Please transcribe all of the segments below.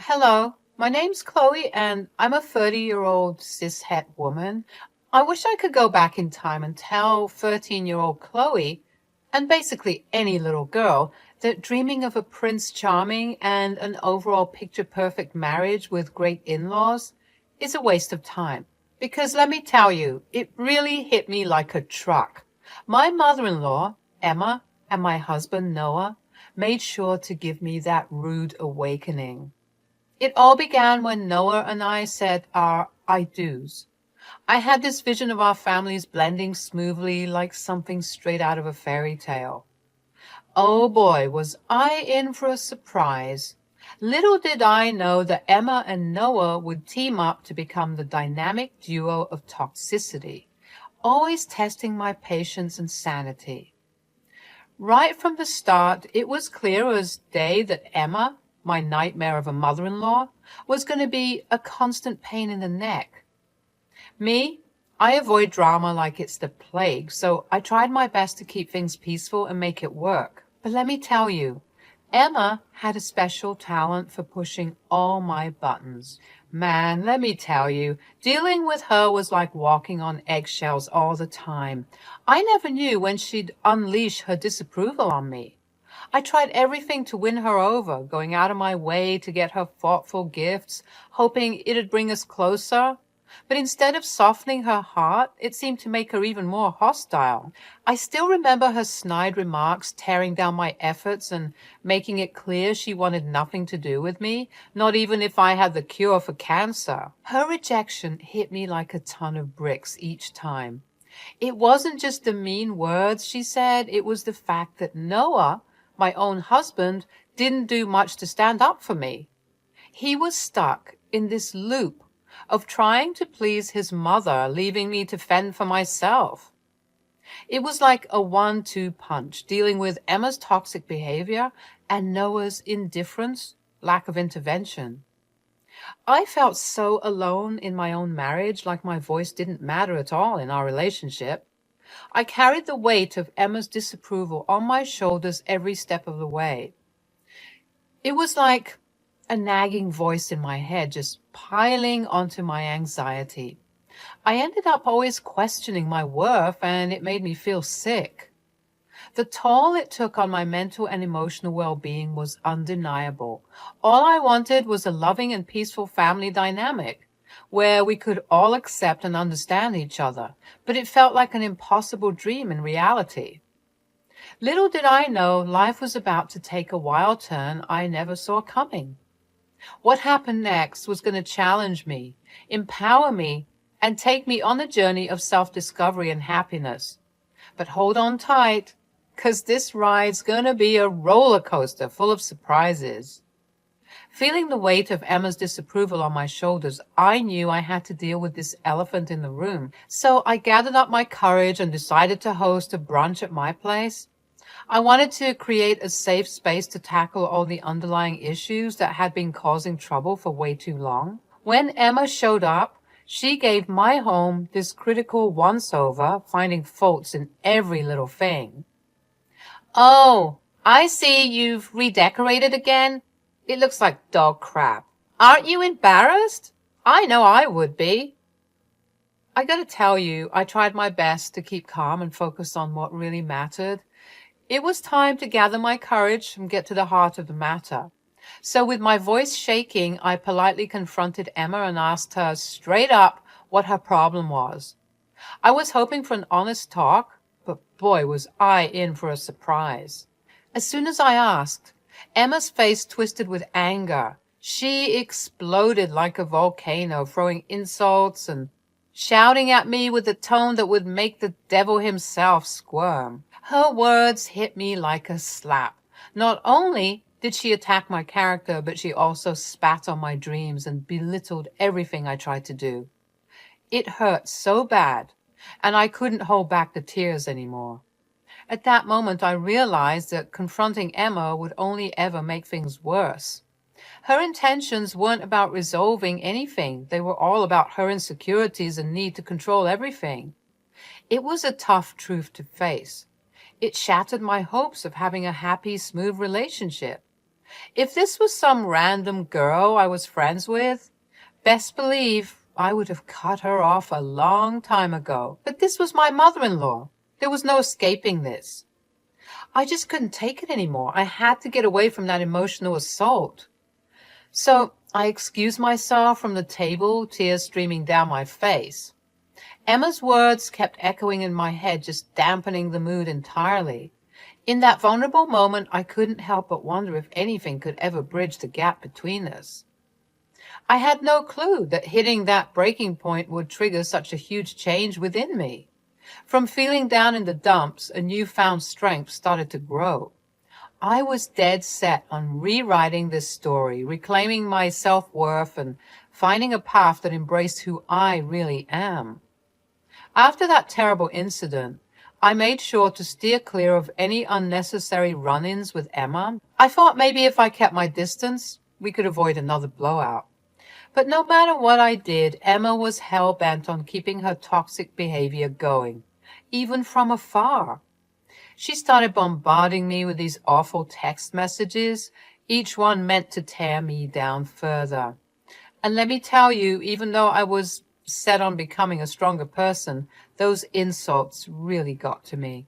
Hello, my name's Chloe, and I'm a 30-year-old cishet woman. I wish I could go back in time and tell 13-year-old Chloe, and basically any little girl, that dreaming of a Prince Charming and an overall picture-perfect marriage with great in-laws is a waste of time. Because let me tell you, it really hit me like a truck. My mother-in-law, Emma, and my husband, Noah, made sure to give me that rude awakening. It all began when Noah and I said our I do's. I had this vision of our families blending smoothly like something straight out of a fairy tale. Oh boy, was I in for a surprise. Little did I know that Emma and Noah would team up to become the dynamic duo of toxicity, always testing my patience and sanity. Right from the start, it was clear as day that Emma, my nightmare of a mother-in-law, was going to be a constant pain in the neck. Me, I avoid drama like it's the plague, so I tried my best to keep things peaceful and make it work. But let me tell you, Emma had a special talent for pushing all my buttons. Man, let me tell you, dealing with her was like walking on eggshells all the time. I never knew when she'd unleash her disapproval on me. I tried everything to win her over, going out of my way to get her thoughtful gifts, hoping it'd bring us closer. But instead of softening her heart, it seemed to make her even more hostile. I still remember her snide remarks tearing down my efforts and making it clear she wanted nothing to do with me, not even if I had the cure for cancer. Her rejection hit me like a ton of bricks each time. It wasn't just the mean words she said, it was the fact that Noah, my own husband, didn't do much to stand up for me. He was stuck in this loop of trying to please his mother, leaving me to fend for myself. It was like a 1-2 punch, dealing with Emma's toxic behavior and Noah's indifference, lack of intervention. I felt so alone in my own marriage, like my voice didn't matter at all in our relationship. I carried the weight of Emma's disapproval on my shoulders every step of the way. It was like a nagging voice in my head just piling onto my anxiety. I ended up always questioning my worth, and it made me feel sick. The toll it took on my mental and emotional well-being was undeniable. All I wanted was a loving and peaceful family dynamic where we could all accept and understand each other, but it felt like an impossible dream in reality. Little did I know life was about to take a wild turn I never saw coming. What happened next was going to challenge me, empower me, and take me on a journey of self-discovery and happiness. But hold on tight, 'cause this ride's going to be a roller coaster full of surprises. Feeling the weight of Emma's disapproval on my shoulders, I knew I had to deal with this elephant in the room. So I gathered up my courage and decided to host a brunch at my place. I wanted to create a safe space to tackle all the underlying issues that had been causing trouble for way too long. When Emma showed up, she gave my home this critical once-over, finding faults in every little thing. "Oh, I see you've redecorated again. It looks like dog crap. Aren't you embarrassed? I know I would be." I gotta tell you, I tried my best to keep calm and focus on what really mattered. It was time to gather my courage and get to the heart of the matter. So with my voice shaking, I politely confronted Emma and asked her straight up what her problem was. I was hoping for an honest talk, but boy, was I in for a surprise. As soon as I asked, Emma's face twisted with anger. She exploded like a volcano, throwing insults and shouting at me with a tone that would make the devil himself squirm. Her words hit me like a slap. Not only did she attack my character, but she also spat on my dreams and belittled everything I tried to do. It hurt so bad, and I couldn't hold back the tears anymore. At that moment, I realized that confronting Emma would only ever make things worse. Her intentions weren't about resolving anything. They were all about her insecurities and need to control everything. It was a tough truth to face. It shattered my hopes of having a happy, smooth relationship. If this was some random girl I was friends with, best believe I would have cut her off a long time ago. But this was my mother-in-law. There was no escaping this. I just couldn't take it anymore. I had to get away from that emotional assault. So I excused myself from the table, tears streaming down my face. Emma's words kept echoing in my head, just dampening the mood entirely. In that vulnerable moment, I couldn't help but wonder if anything could ever bridge the gap between us. I had no clue that hitting that breaking point would trigger such a huge change within me. From feeling down in the dumps, a newfound strength started to grow. I was dead set on rewriting this story, reclaiming my self-worth, and finding a path that embraced who I really am. After that terrible incident, I made sure to steer clear of any unnecessary run-ins with Emma. I thought maybe if I kept my distance, we could avoid another blowout. But no matter what I did, Emma was hell-bent on keeping her toxic behavior going, even from afar. She started bombarding me with these awful text messages, each one meant to tear me down further. And let me tell you, even though I was set on becoming a stronger person, those insults really got to me.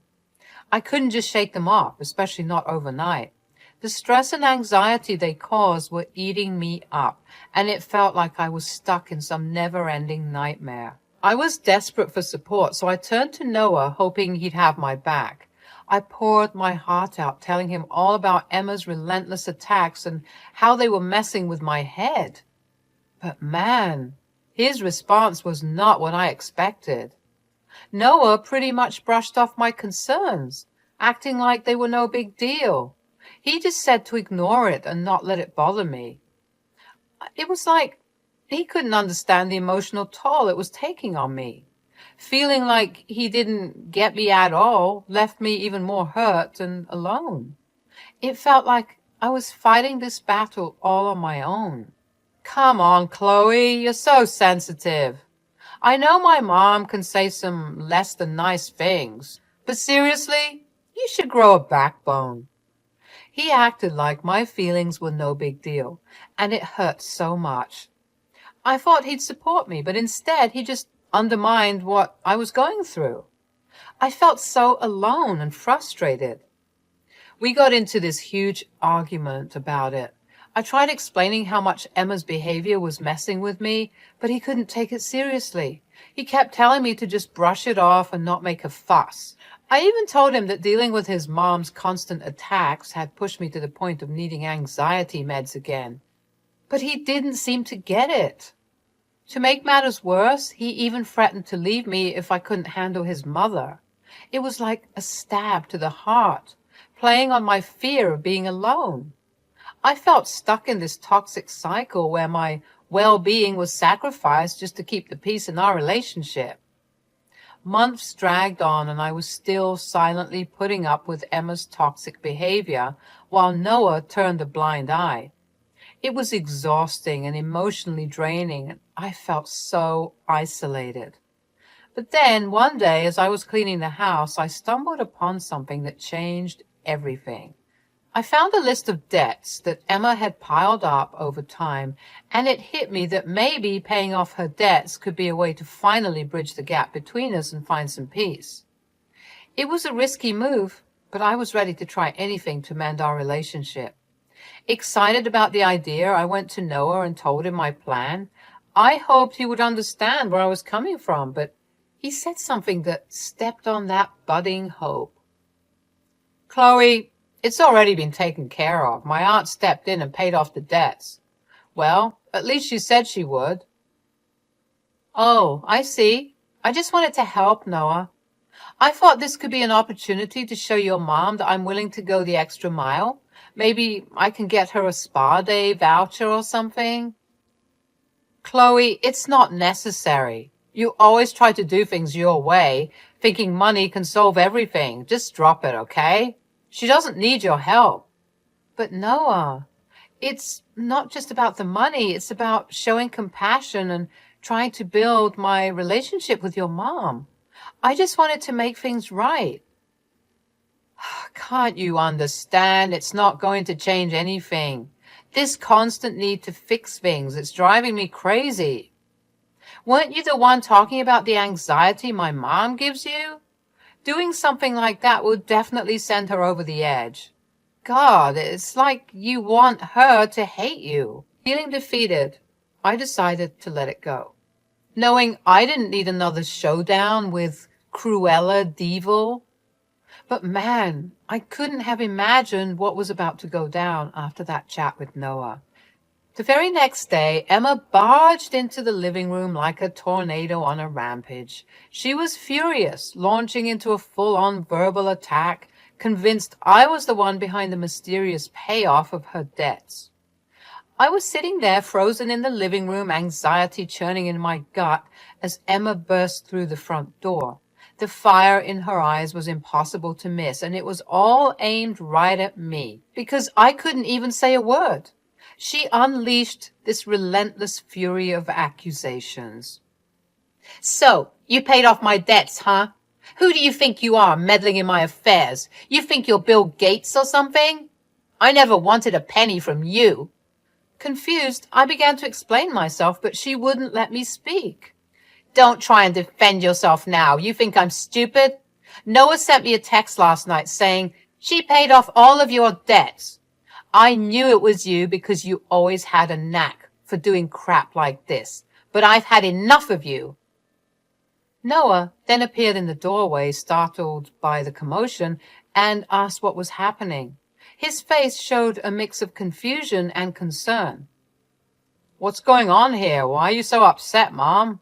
I couldn't just shake them off, especially not overnight. The stress and anxiety they caused were eating me up, and it felt like I was stuck in some never-ending nightmare. I was desperate for support, so I turned to Noah, hoping he'd have my back. I poured my heart out, telling him all about Emma's relentless attacks and how they were messing with my head. But man, his response was not what I expected. Noah pretty much brushed off my concerns, acting like they were no big deal. He just said to ignore it and not let it bother me. It was like he couldn't understand the emotional toll it was taking on me. Feeling like he didn't get me at all left me even more hurt and alone. It felt like I was fighting this battle all on my own. Come on, Chloe, you're so sensitive. I know my mom can say some less than nice things, but seriously, you should grow a backbone. He acted like my feelings were no big deal, and it hurt so much. I thought he'd support me, but instead he just undermined what I was going through. I felt so alone and frustrated. We got into this huge argument about it. I tried explaining how much Emma's behavior was messing with me, but he couldn't take it seriously. He kept telling me to just brush it off and not make a fuss. I even told him that dealing with his mom's constant attacks had pushed me to the point of needing anxiety meds again. But he didn't seem to get it. To make matters worse, he even threatened to leave me if I couldn't handle his mother. It was like a stab to the heart, playing on my fear of being alone. I felt stuck in this toxic cycle where my well-being was sacrificed just to keep the peace in our relationship. Months dragged on, and I was still silently putting up with Emma's toxic behavior while Noah turned a blind eye. It was exhausting and emotionally draining, and I felt so isolated. But then, one day, as I was cleaning the house, I stumbled upon something that changed everything. I found a list of debts that Emma had piled up over time, and it hit me that maybe paying off her debts could be a way to finally bridge the gap between us and find some peace. It was a risky move, but I was ready to try anything to mend our relationship. Excited about the idea, I went to Noah and told him my plan. I hoped he would understand where I was coming from, but he said something that stepped on that budding hope. Chloe, it's already been taken care of. My aunt stepped in and paid off the debts. Well, at least she said she would. Oh, I see. I just wanted to help, Noah. I thought this could be an opportunity to show your mom that I'm willing to go the extra mile. Maybe I can get her a spa day voucher or something. Chloe, it's not necessary. You always try to do things your way, thinking money can solve everything. Just drop it, okay? She doesn't need your help. But Noah, it's not just about the money. It's about showing compassion and trying to build my relationship with your mom. I just wanted to make things right. Can't you understand? It's not going to change anything. This constant need to fix things, it's driving me crazy. Weren't you the one talking about the anxiety my mom gives you? Doing something like that would definitely send her over the edge. God, it's like you want her to hate you. Feeling defeated, I decided to let it go, knowing I didn't need another showdown with Cruella Devil. But man, I couldn't have imagined what was about to go down after that chat with Noah. The very next day, Emma barged into the living room like a tornado on a rampage. She was furious, launching into a full-on verbal attack, convinced I was the one behind the mysterious payoff of her debts. I was sitting there frozen in the living room, anxiety churning in my gut as Emma burst through the front door. The fire in her eyes was impossible to miss, and it was all aimed right at me, because I couldn't even say a word. She unleashed this relentless fury of accusations. So, you paid off my debts, huh? Who do you think you are, meddling in my affairs? You think you're Bill Gates or something? I never wanted a penny from you. Confused, I began to explain myself, but she wouldn't let me speak. Don't try and defend yourself now. You think I'm stupid? Noah sent me a text last night saying she paid off all of your debts. I knew it was you because you always had a knack for doing crap like this, but I've had enough of you. Noah then appeared in the doorway, startled by the commotion, and asked what was happening. His face showed a mix of confusion and concern. What's going on here? Why are you so upset, Mom?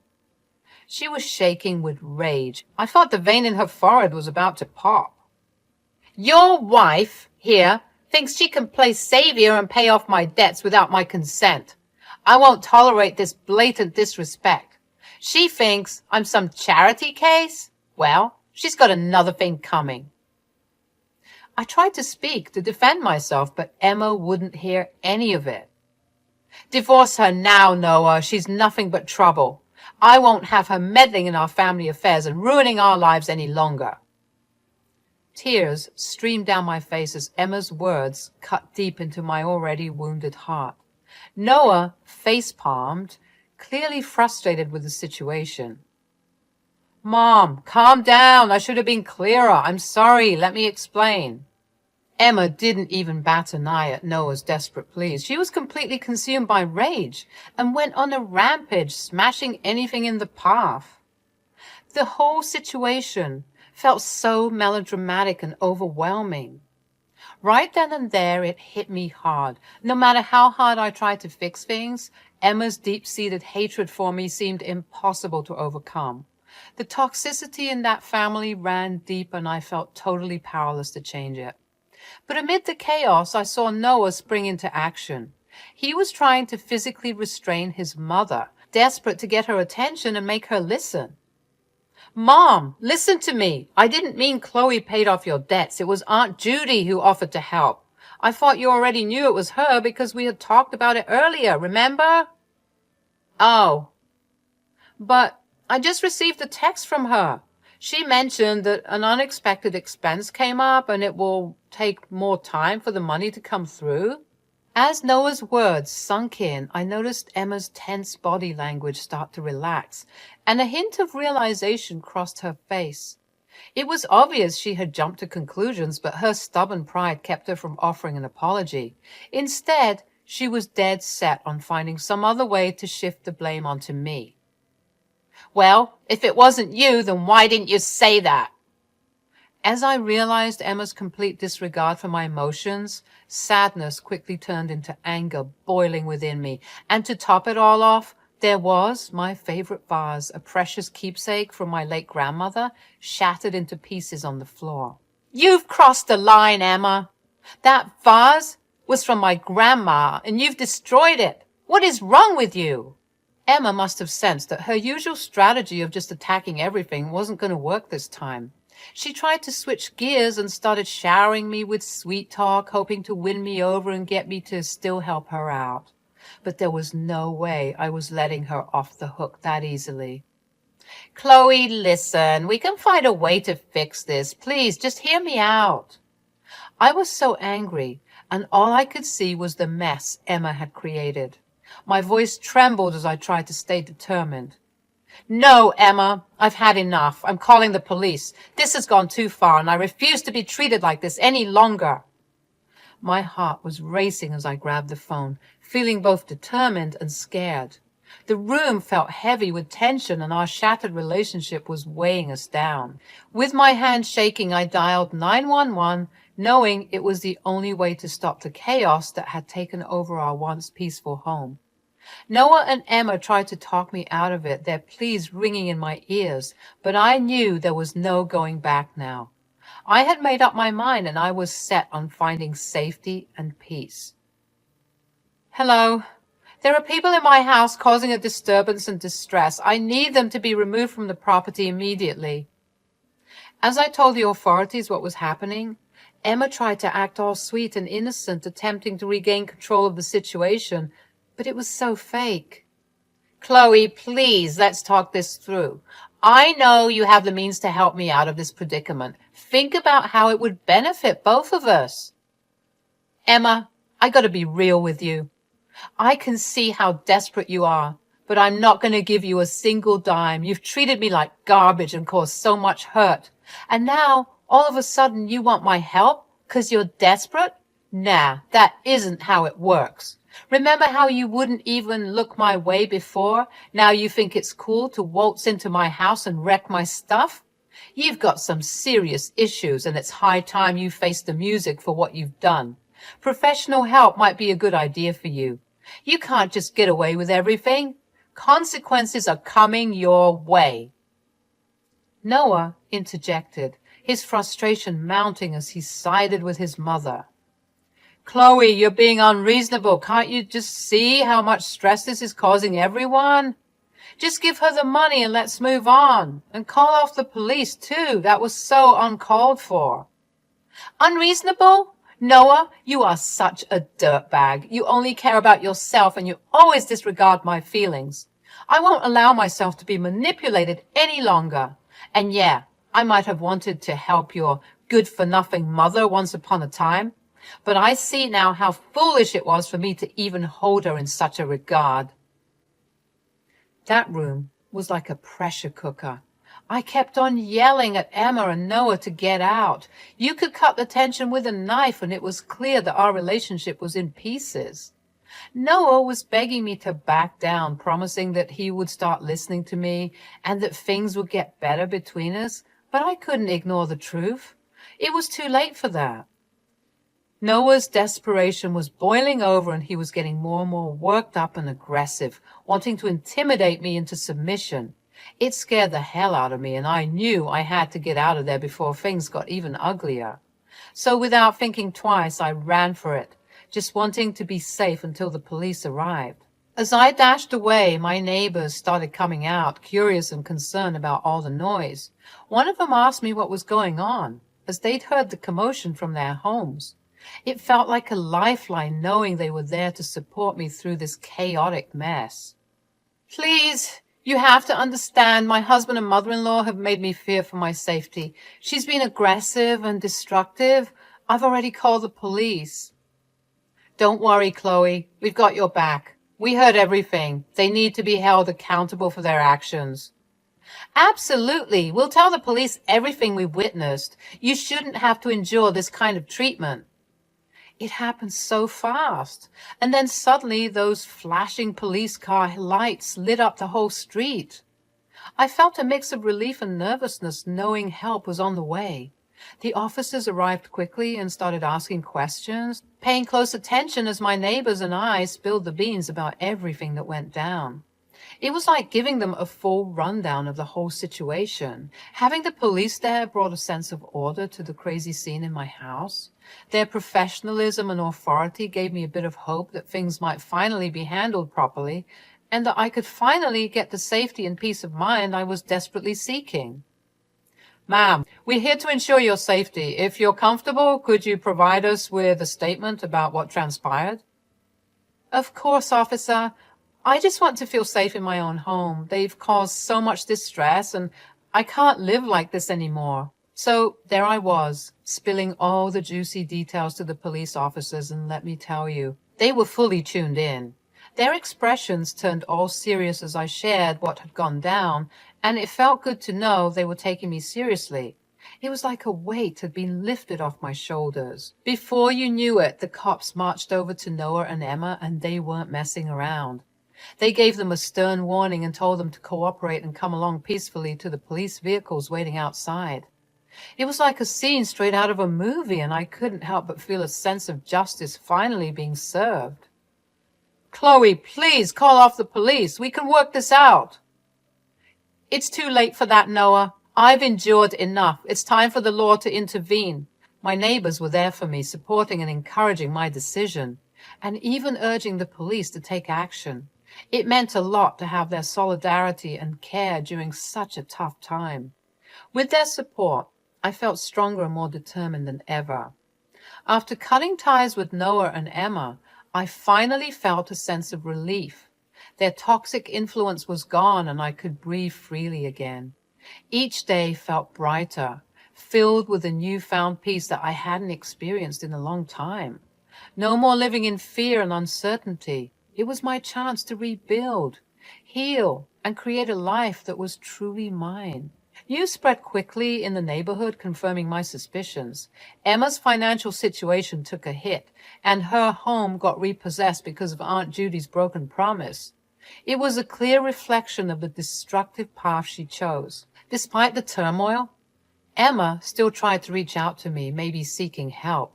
She was shaking with rage. I thought the vein in her forehead was about to pop. Your wife here thinks she can play savior and pay off my debts without my consent. I won't tolerate this blatant disrespect. She thinks I'm some charity case? Well, she's got another thing coming. I tried to speak to defend myself, but Emma wouldn't hear any of it. Divorce her now, Noah. She's nothing but trouble. I won't have her meddling in our family affairs and ruining our lives any longer. Tears streamed down my face as Emma's words cut deep into my already wounded heart. Noah face-palmed, clearly frustrated with the situation. Mom, calm down. I should have been clearer. I'm sorry. Let me explain. Emma didn't even bat an eye at Noah's desperate pleas. She was completely consumed by rage and went on a rampage, smashing anything in the path. The whole situation felt so melodramatic and overwhelming. Right then and there, it hit me hard. No matter how hard I tried to fix things, Emma's deep-seated hatred for me seemed impossible to overcome. The toxicity in that family ran deep, and I felt totally powerless to change it. But amid the chaos, I saw Noah spring into action. He was trying to physically restrain his mother, desperate to get her attention and make her listen. Mom, listen to me. I didn't mean Chloe paid off your debts. It was Aunt Judy who offered to help. I thought you already knew it was her because we had talked about it earlier, remember? Oh. But I just received a text from her. She mentioned that an unexpected expense came up and it will take more time for the money to come through. As Noah's words sunk in, I noticed Emma's tense body language start to relax, and a hint of realization crossed her face. It was obvious she had jumped to conclusions, but her stubborn pride kept her from offering an apology. Instead, she was dead set on finding some other way to shift the blame onto me. Well, if it wasn't you, then why didn't you say that? As I realized Emma's complete disregard for my emotions, sadness quickly turned into anger boiling within me. And to top it all off, there was my favorite vase, a precious keepsake from my late grandmother, shattered into pieces on the floor. You've crossed the line, Emma. That vase was from my grandma, and you've destroyed it. What is wrong with you? Emma must have sensed that her usual strategy of just attacking everything wasn't going to work this time. She tried to switch gears and started showering me with sweet talk, hoping to win me over and get me to still help her out. But there was no way I was letting her off the hook that easily. Chloe, listen, we can find a way to fix this. Please, just hear me out. I was so angry, and all I could see was the mess Emma had created. My voice trembled as I tried to stay determined. No, Emma, I've had enough. I'm calling the police. This has gone too far, and I refuse to be treated like this any longer. My heart was racing as I grabbed the phone, feeling both determined and scared. The room felt heavy with tension, and our shattered relationship was weighing us down. With my hand shaking, I dialed 911, knowing it was the only way to stop the chaos that had taken over our once peaceful home. Noah and Emma tried to talk me out of it, their pleas ringing in my ears, but I knew there was no going back now. I had made up my mind, and I was set on finding safety and peace. Hello. There are people in my house causing a disturbance and distress. I need them to be removed from the property immediately. As I told the authorities what was happening, Emma tried to act all sweet and innocent, attempting to regain control of the situation, but it was so fake. Chloe, please, let's talk this through. I know you have the means to help me out of this predicament. Think about how it would benefit both of us. Emma, I gotta be real with you. I can see how desperate you are, but I'm not going to give you a single dime. You've treated me like garbage and caused so much hurt. And now, all of a sudden, you want my help because you're desperate? Nah, that isn't how it works. Remember how you wouldn't even look my way before? Now you think it's cool to waltz into my house and wreck my stuff? You've got some serious issues, and it's high time you face the music for what you've done. Professional help might be a good idea for you. You can't just get away with everything. Consequences are coming your way. Noah interjected, his frustration mounting as he sided with his mother. Chloe, you're being unreasonable. Can't you just see how much stress this is causing everyone? Just give her the money and let's move on. And call off the police, too. That was so uncalled for. Unreasonable? Noah, you are such a dirtbag. You only care about yourself, and you always disregard my feelings. I won't allow myself to be manipulated any longer. And yeah, I might have wanted to help your good-for-nothing mother once upon a time, but I see now how foolish it was for me to even hold her in such a regard. That room was like a pressure cooker. I kept on yelling at Emma and Noah to get out. You could cut the tension with a knife, and it was clear that our relationship was in pieces. Noah was begging me to back down, promising that he would start listening to me and that things would get better between us, but I couldn't ignore the truth. It was too late for that. Noah's desperation was boiling over, and he was getting more and more worked up and aggressive, wanting to intimidate me into submission. It scared the hell out of me, and I knew I had to get out of there before things got even uglier. So without thinking twice, I ran for it, just wanting to be safe until the police arrived. As I dashed away, my neighbors started coming out, curious and concerned about all the noise. One of them asked me what was going on, as they'd heard the commotion from their homes. It felt like a lifeline knowing they were there to support me through this chaotic mess. Please, you have to understand, my husband and mother-in-law have made me fear for my safety. She's been aggressive and destructive. I've already called the police. Don't worry, Chloe. We've got your back. We heard everything. They need to be held accountable for their actions. Absolutely. We'll tell the police everything we witnessed. You shouldn't have to endure this kind of treatment. It happened so fast. And then suddenly those flashing police car lights lit up the whole street. I felt a mix of relief and nervousness knowing help was on the way. The officers arrived quickly and started asking questions, paying close attention as my neighbors and I spilled the beans about everything that went down. It was like giving them a full rundown of the whole situation. Having the police there brought a sense of order to the crazy scene in my house. Their professionalism and authority gave me a bit of hope that things might finally be handled properly, and that I could finally get the safety and peace of mind I was desperately seeking. Ma'am, we're here to ensure your safety. If you're comfortable, could you provide us with a statement about what transpired? Of course, officer. I just want to feel safe in my own home. They've caused so much distress, and I can't live like this anymore. So there I was, spilling all the juicy details to the police officers, and let me tell you, they were fully tuned in. Their expressions turned all serious as I shared what had gone down, and it felt good to know they were taking me seriously. It was like a weight had been lifted off my shoulders. Before you knew it, the cops marched over to Noah and Emma, and they weren't messing around. They gave them a stern warning and told them to cooperate and come along peacefully to the police vehicles waiting outside. It was like a scene straight out of a movie, and I couldn't help but feel a sense of justice finally being served. Chloe, please call off the police. We can work this out. It's too late for that, Noah. I've endured enough. It's time for the law to intervene. My neighbors were there for me, supporting and encouraging my decision, and even urging the police to take action. It meant a lot to have their solidarity and care during such a tough time. With their support, I felt stronger and more determined than ever. After cutting ties with Noah and Emma, I finally felt a sense of relief. Their toxic influence was gone, and I could breathe freely again. Each day felt brighter, filled with a newfound peace that I hadn't experienced in a long time. No more living in fear and uncertainty. It was my chance to rebuild, heal, and create a life that was truly mine. News spread quickly in the neighborhood, confirming my suspicions. Emma's financial situation took a hit, and her home got repossessed because of Aunt Judy's broken promise. It was a clear reflection of the destructive path she chose. Despite the turmoil, Emma still tried to reach out to me, maybe seeking help.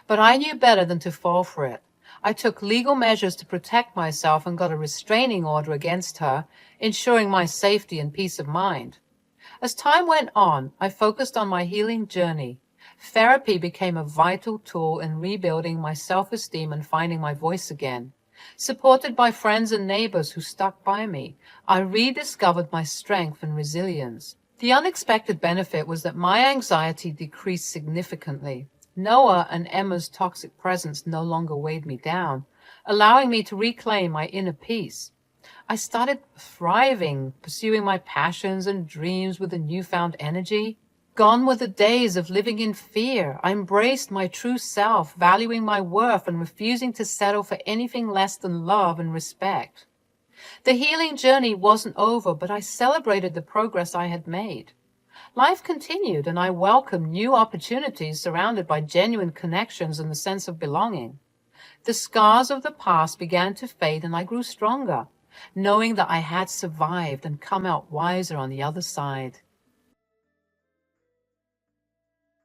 But I knew better than to fall for it. I took legal measures to protect myself and got a restraining order against her, ensuring my safety and peace of mind. As time went on, I focused on my healing journey. Therapy became a vital tool in rebuilding my self-esteem and finding my voice again. Supported by friends and neighbors who stuck by me, I rediscovered my strength and resilience. The unexpected benefit was that my anxiety decreased significantly. Noah and Emma's toxic presence no longer weighed me down, allowing me to reclaim my inner peace. I started thriving, pursuing my passions and dreams with a newfound energy. Gone were the days of living in fear. I embraced my true self, valuing my worth and refusing to settle for anything less than love and respect. The healing journey wasn't over, but I celebrated the progress I had made. Life continued, and I welcomed new opportunities surrounded by genuine connections and the sense of belonging. The scars of the past began to fade, and I grew stronger, knowing that I had survived and come out wiser on the other side.